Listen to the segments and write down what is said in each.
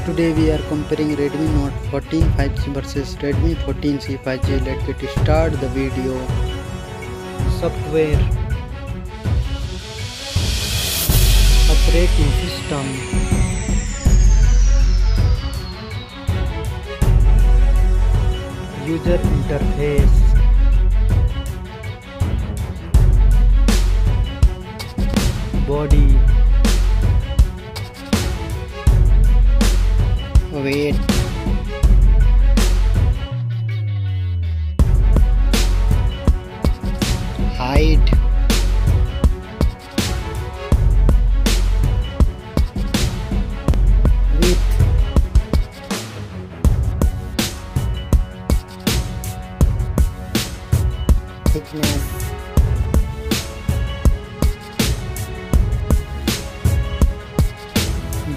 Today we are comparing Redmi Note 14 5G versus Redmi 14C 5G. Let's get start the video. Software, operating system, user interface, body, weight, height, width, thickness,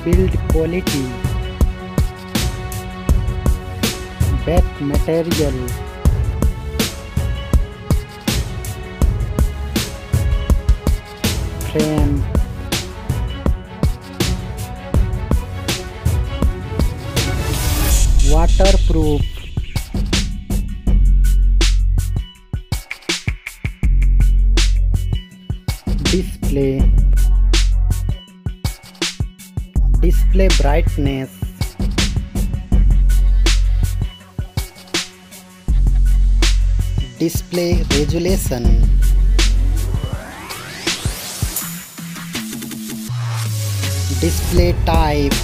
build quality, back material, frame, waterproof, display brightness, display resolution, display type,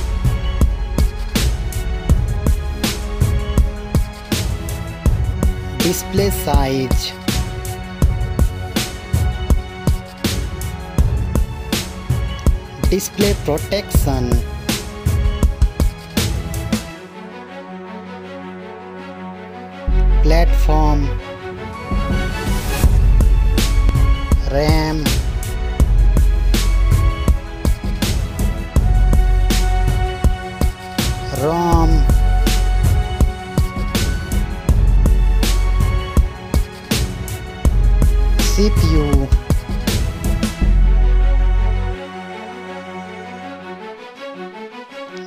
display size, display protection, platform, RAM, ROM, CPU,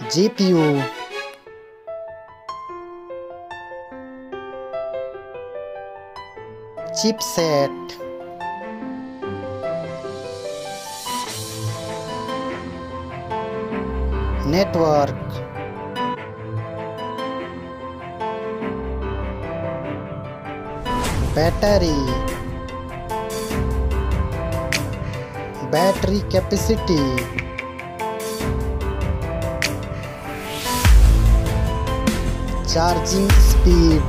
GPU, chipset, network, battery capacity, charging speed,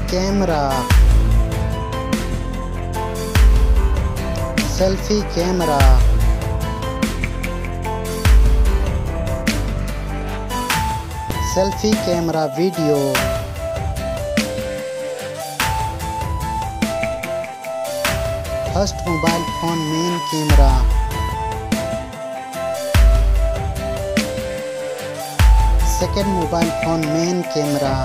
camera, selfie camera, selfie camera video, first mobile phone main camera, second mobile phone main camera,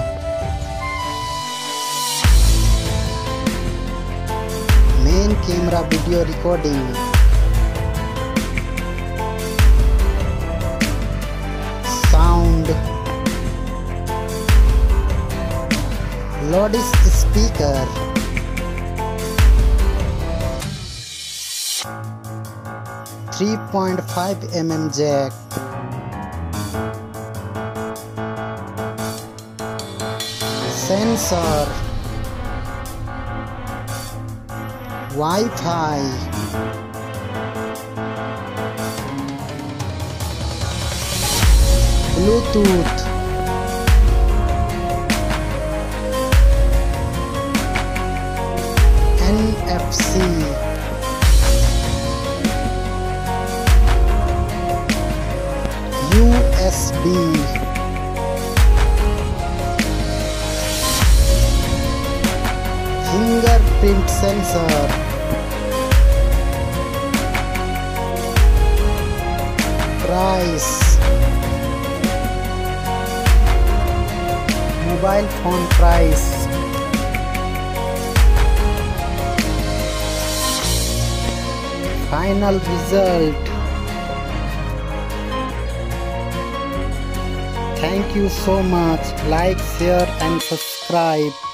main camera video recording, sound, loudspeaker, .5mm jack, sensor, Wi-Fi, Bluetooth, NFC, USB, fingerprint sensor, price, mobile phone price, final result. Thank you so much. Like, share and subscribe.